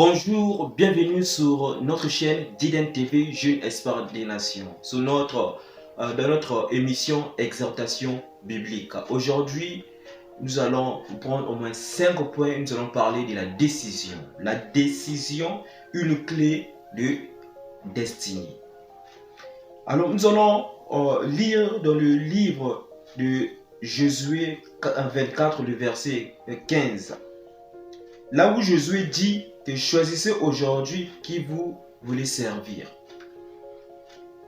Bonjour, bienvenue sur notre chaîne Diden TV Jeune Espoir des Nations, dans notre émission Exhortation biblique. Aujourd'hui, nous allons prendre au moins 5 points. Nous allons parler de la décision. La décision, une clé de destinée. Alors, nous allons lire dans le livre de Josué 24, le verset 15. Là où Josué dit que choisissez aujourd'hui qui vous voulez servir.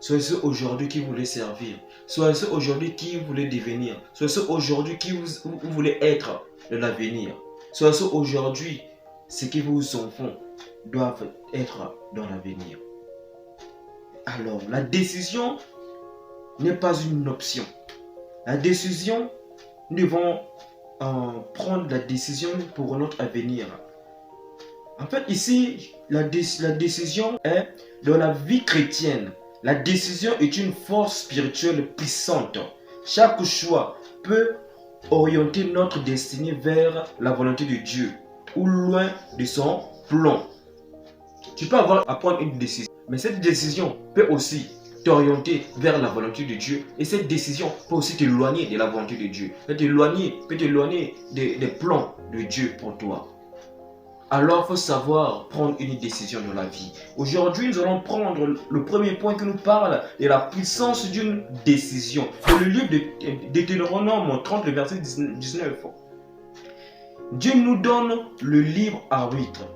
Choisissez aujourd'hui qui vous voulez servir. Choisissez aujourd'hui qui vous voulez devenir. Choisissez aujourd'hui qui vous voulez être de l'avenir. Choisissez aujourd'hui ce que vos enfants doivent être dans l'avenir. Alors, la décision n'est pas une option. La décision, nous devons prendre la décision pour notre avenir. En fait, ici, la décision est dans la vie chrétienne. La décision est une force spirituelle puissante. Chaque choix peut orienter notre destinée vers la volonté de Dieu ou loin de son plan. Tu peux avoir à prendre une décision, mais cette décision peut aussi t'orienter vers la volonté de Dieu, et cette décision peut aussi t'éloigner de la volonté de Dieu, peut t'éloigner des plans de Dieu pour toi. Alors, il faut savoir prendre une décision dans la vie. Aujourd'hui, nous allons prendre le premier point qui nous parle de la puissance d'une décision. Dans le livre de Deutéronome 30, le verset 19. Dieu nous donne le libre arbitre.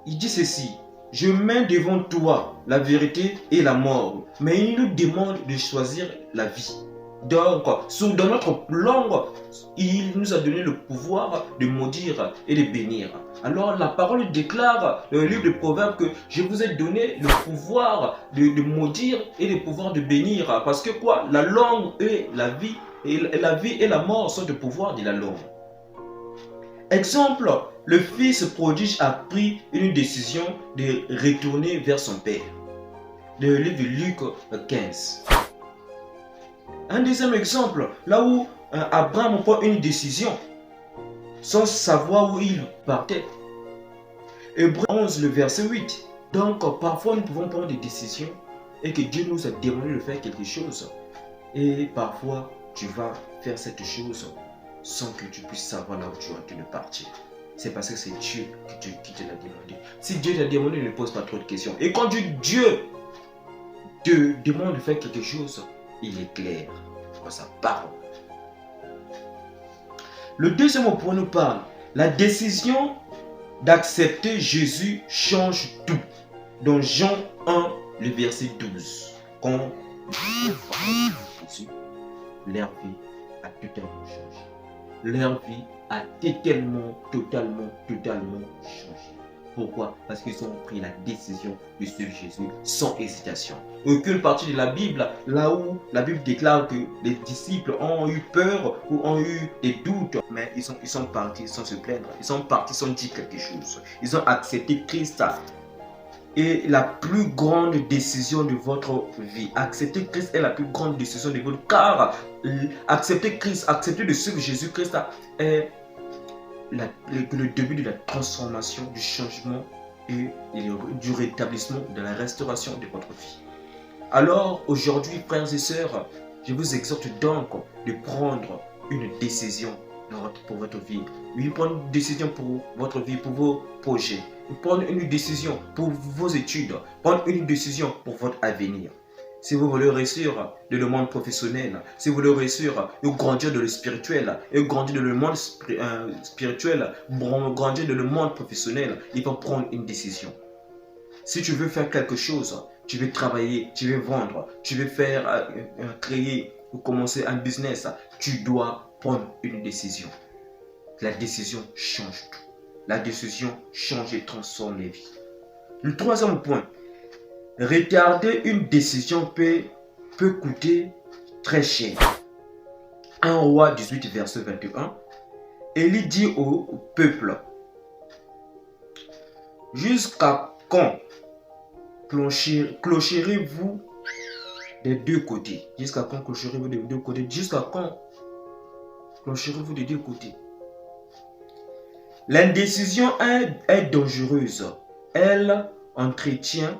Il dit ceci: je mets devant toi la vérité et la mort, mais il nous demande de choisir la vie. Donc, dans notre langue, il nous a donné le pouvoir de maudire et de bénir. Alors, la parole déclare dans le livre de Proverbes que je vous ai donné le pouvoir de maudire et le pouvoir de bénir. Parce que quoi? La langue et la vie, et la mort sont le pouvoir de la langue. Exemple, le fils prodige a pris une décision de retourner vers son père. Dans le livre de Luc 15. Un deuxième exemple, là où Abraham prend une décision sans savoir où il partait. Hébreux 11, le verset 8. Donc, parfois, nous pouvons prendre des décisions et que Dieu nous a demandé de faire quelque chose. Et parfois, tu vas faire cette chose sans que tu puisses savoir là où tu es en train de partir. C'est parce que c'est Dieu qui te l'a demandé. Si Dieu t'a demandé, ne pose pas trop de questions. Et quand Dieu te demande de faire quelque chose, il est clair dans sa parole. Le deuxième point nous parle. La décision d'accepter Jésus change tout. Dans Jean 1, le verset 12. Quand Jésus, leur vie a totalement changé. Leur vie a totalement changé. Pourquoi? Parce qu'ils ont pris la décision de suivre Jésus sans hésitation. Aucune partie de la Bible, là où la Bible déclare que les disciples ont eu peur ou ont eu des doutes, mais ils sont partis sans se plaindre. Ils sont partis sans dire quelque chose. Ils ont accepté Christ. Et la plus grande décision de votre vie. Accepter Christ est la plus grande décision de votre vie. Car accepter Christ, accepter de suivre Jésus-Christ est le début de la transformation, du changement et du rétablissement, de la restauration de votre vie. Alors aujourd'hui, frères et sœurs, je vous exhorte donc de prendre une décision pour votre vie. Oui, prendre une décision pour votre vie, pour vos projets. Prendre une décision pour vos études. Prendre une décision pour votre avenir. Si vous voulez réussir dans le monde professionnel, si vous voulez réussir et grandir dans le spirituel, et grandir dans le monde spirituel, grandir dans le monde professionnel, il faut prendre une décision. Si tu veux faire quelque chose, tu veux travailler, tu veux vendre, tu veux créer ou commencer un business, tu dois prendre une décision. La décision change tout. La décision change et transforme les vies. Le troisième point. Retarder une décision peut coûter très cher. 1 Roi 18, verset 21. Élie dit au peuple: jusqu'à quand clocherez-vous des deux côtés? Jusqu'à quand clocherez-vous des deux côtés? Jusqu'à quand clocherez-vous des deux côtés? L'indécision est dangereuse. Elle entretient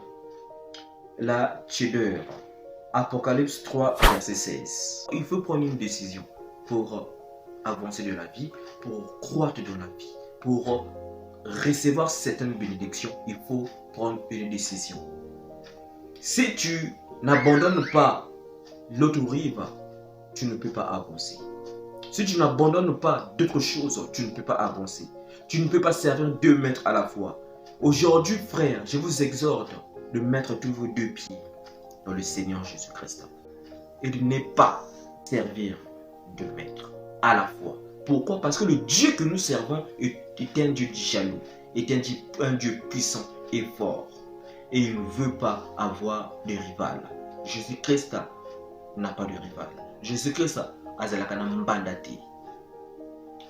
la tiédeur. Apocalypse 3, verset 16. Il faut prendre une décision pour avancer de la vie, pour croître dans la vie, pour recevoir certaines bénédictions. Il faut prendre une décision. Si tu n'abandonnes pas l'autre rive, tu ne peux pas avancer. Si tu n'abandonnes pas d'autres choses, tu ne peux pas avancer. Tu ne peux pas servir 2 maîtres à la fois. Aujourd'hui, frère, je vous exhorte de mettre tous vos 2 pieds dans le Seigneur Jésus-Christ et de ne pas servir 2 maîtres à la fois. Pourquoi? Parce que le Dieu que nous servons est un Dieu jaloux, est un Dieu puissant et fort. Et il ne veut pas avoir de rival. Jésus-Christ n'a pas de rival. Jésus-Christ a Zalakana Mbandati.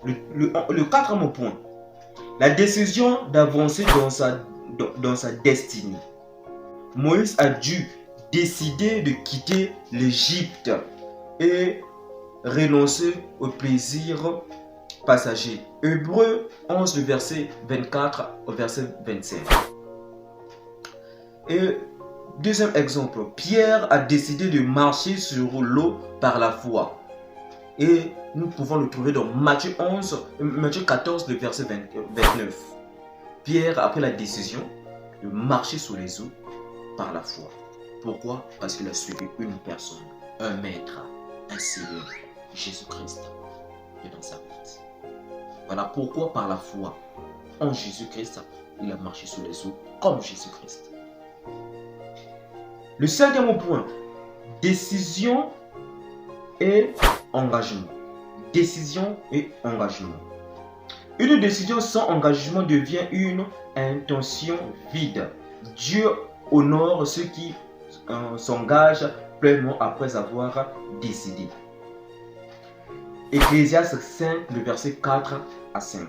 Le 4e point, la décision d'avancer dans sa destinée. Moïse a dû décider de quitter l'Égypte et renoncer au plaisir passager. Hébreux 11, le verset 24 au verset 25. Et deuxième exemple, Pierre a décidé de marcher sur l'eau par la foi. Et nous pouvons le trouver dans Matthieu 14, le verset 29. Pierre a pris la décision de marcher sur les eaux par la foi. Pourquoi? Parce qu'il a suivi une personne, un maître, un Seigneur, Jésus-Christ, dans sa vie. Voilà pourquoi par la foi en Jésus-Christ, il a marché sur les eaux comme Jésus-Christ. Le 5e point, décision et engagement. Décision et engagement. Une décision sans engagement devient une intention vide. Dieu honore ceux qui s'engagent pleinement après avoir décidé. Ecclésiaste 5, le verset 4 à 5.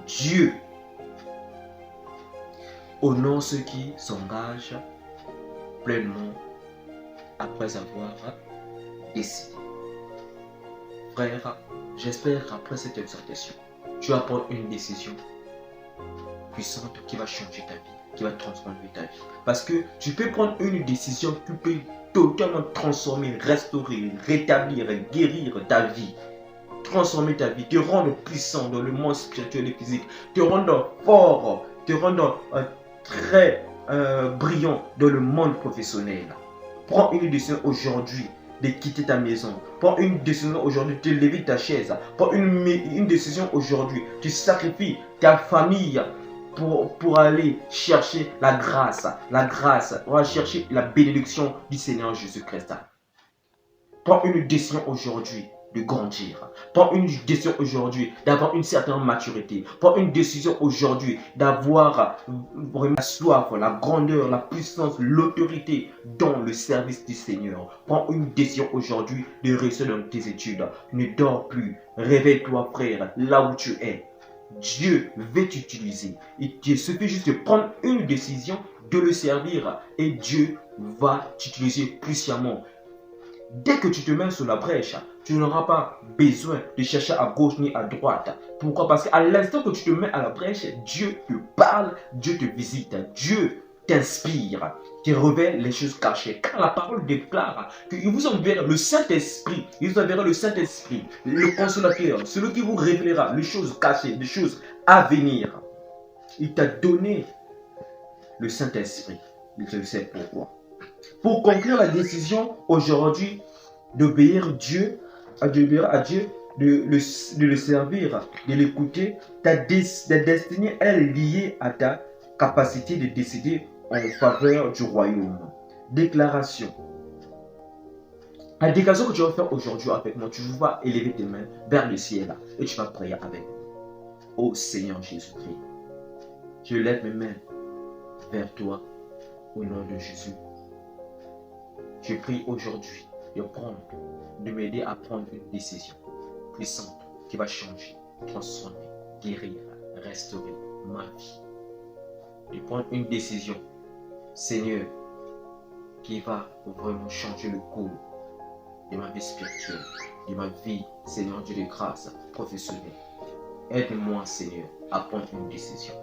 Dieu honore ceux qui s'engagent pleinement après avoir décidé. Frère, j'espère qu'après cette exhortation, tu vas prendre une décision puissante qui va changer ta vie, qui va transformer ta vie. Parce que tu peux prendre une décision qui peut totalement transformer, restaurer, rétablir, guérir ta vie. Transformer ta vie, te rendre puissant dans le monde spirituel et physique, te rendre fort, te rendre très brillant dans le monde professionnel. Prends une décision aujourd'hui de quitter ta maison. Prends une décision aujourd'hui de te lever de ta chaise. Prends une décision aujourd'hui. Tu sacrifies ta famille pour aller chercher la grâce, pour aller chercher la bénédiction du Seigneur Jésus-Christ. Prends une décision aujourd'hui de grandir. Prends une décision aujourd'hui d'avoir une certaine maturité. Prends une décision aujourd'hui d'avoir vraiment la soif, la grandeur, la puissance, l'autorité dans le service du Seigneur. Prends une décision aujourd'hui de réussir dans tes études. Ne dors plus. Réveille-toi, frère, là où tu es. Dieu veut t'utiliser. Il te suffit juste de prendre une décision, de le servir et Dieu va t'utiliser puissamment. Dès que tu te mets sur la brèche, tu n'auras pas besoin de chercher à gauche ni à droite. Pourquoi? Parce qu'à l'instant que tu te mets à la brèche, Dieu te parle, Dieu te visite, Dieu t'inspire, te révèle les choses cachées. Car la parole déclare qu'il vous enverra le Saint-Esprit, il vous enverra le Saint-Esprit, le consolateur, celui qui vous révélera les choses cachées, les choses à venir. Il t'a donné le Saint-Esprit. Il te sait pourquoi. Pour conclure la décision aujourd'hui d'obéir à Dieu, de le servir, de l'écouter, ta destinée elle est liée à ta capacité de décider en faveur du royaume. Déclaration. La déclaration que tu vas faire aujourd'hui avec moi, tu vas élever tes mains vers le ciel et tu vas prier avec moi. Ô Seigneur Jésus-Christ, je lève mes mains vers toi au nom de Jésus. Je prie aujourd'hui de m'aider à prendre une décision puissante qui va changer, transformer, guérir, restaurer ma vie. De prendre une décision, Seigneur, qui va vraiment changer le cours de ma vie spirituelle, de ma vie, Seigneur Dieu de grâce, professionnelle. Aide-moi, Seigneur, à prendre une décision.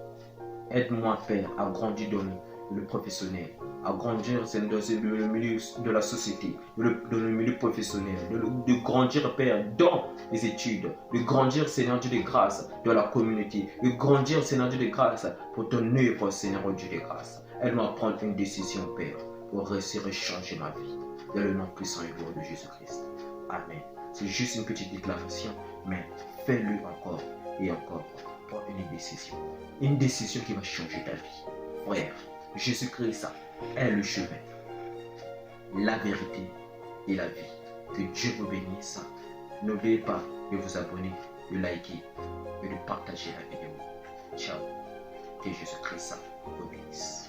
Aide-moi, Père, à grandir dans le professionnel, à grandir dans le milieu de la société, dans le milieu professionnel, de grandir, Père, dans les études, de grandir, Seigneur Dieu de grâce, dans la communauté, de grandir, Seigneur Dieu de grâce, pour ton œuvre, Seigneur Dieu de grâce. Aide-moi à prendre une décision, Père, pour réussir à changer ma vie. Dans le nom puissant et glorieux de Jésus-Christ. Amen. C'est juste une petite déclaration, mais fais-le encore et encore. Prends une décision. Une décision qui va changer ta vie. Frère, Jésus-Christ est le chemin, la vérité et la vie. Que Dieu vous bénisse. N'oubliez pas de vous abonner, de liker et de partager la vidéo. Ciao. Que Jésus-Christ vous bénisse.